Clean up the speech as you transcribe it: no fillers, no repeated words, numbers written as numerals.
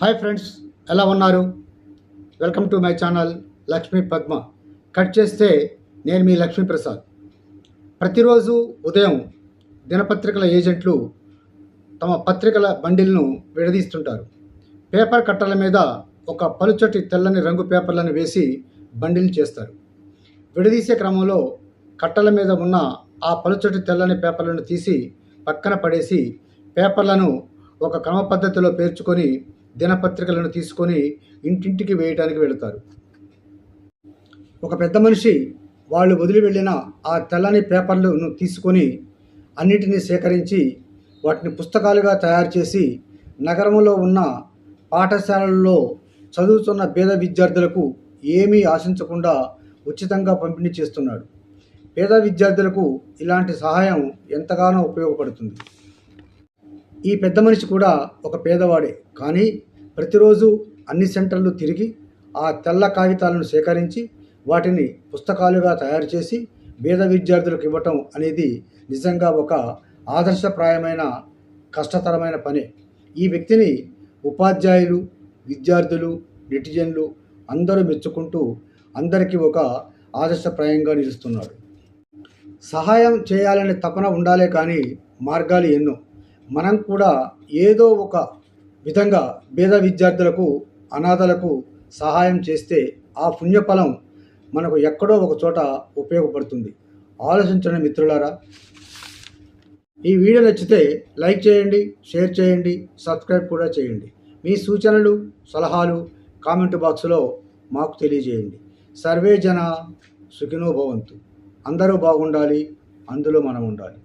Hi friends, ఎలా ఉన్నారు? Welcome to my channel Lakshmi Padma. Cut చేస్తే నేను మీ లక్ష్మీప్రసాద్. ప్రతిరోజు ఉదయం దినపత్రికల ఏజెంట్లు తమ పత్రికల బండిల్ను విడదీస్తుంటారు. పేపర్ కట్టల మీద ఒక పలుచటి తెల్లని రంగు పేపర్లను వేసి బండిల్ చేస్తారు. విడదీసే క్రమంలో కట్టల మీద ఉన్న ఆ పలుచటి తెల్లని పేపర్లను తీసి పక్కన పడేసి పేపర్లను ఒక క్రమ పద్ధతిలో పేర్చుకొని దినపత్రికలను తీసుకొని ఇంటింటికి వేయడానికి వెళతారు. ఒక పెద్ద మనిషి వాళ్ళు వదిలి వెళ్ళిన ఆ తెల్లని పేపర్లను తీసుకొని అన్నిటినీ సేకరించి వాటిని పుస్తకాలుగా తయారు చేసి నగరంలో ఉన్న పాఠశాలల్లో చదువుతున్న పేద విద్యార్థులకు ఏమీ ఆశించకుండా ఉచితంగా పంపిణీ చేస్తున్నాడు. పేద విద్యార్థులకు ఇలాంటి సహాయం ఎంతగానో ఉపయోగపడుతుంది. ఈ పెద్ద మనిషి కూడా ఒక పేదవాడే, కానీ ప్రతిరోజు అన్ని సెంటర్లు తిరిగి ఆ తెల్ల కాగితాలను సేకరించి వాటిని పుస్తకాలుగా తయారు చేసి పేద విద్యార్థులకు ఇవ్వటం అనేది నిజంగా ఒక ఆదర్శప్రాయమైన కష్టతరమైన పని. ఈ వ్యక్తిని ఉపాధ్యాయులు, విద్యార్థులు, నెటిజన్లు అందరూ మెచ్చుకుంటూ అందరికీ ఒక ఆదర్శప్రాయంగా నిలుస్తున్నాడు. సహాయం చేయాలనే తపన ఉండాలే కానీ మార్గాలు ఎన్నో. మనం కూడా ఏదో ఒక విధంగా పేద విద్యార్థులకు, అనాథలకు సహాయం చేస్తే ఆ పుణ్యఫలం మనకు ఎక్కడో ఒక చోట ఉపయోగపడుతుంది. ఆలోచించండి మిత్రులారా. ఈ వీడియో నచ్చితే లైక్ చేయండి, షేర్ చేయండి, సబ్స్క్రైబ్ కూడా చేయండి. మీ సూచనలు, సలహాలు కామెంట్ బాక్స్లో మాకు తెలియజేయండి. సర్వే జన సుఖినో భవంతు. అందరూ బాగుండాలి, అందులో మనం ఉండాలి.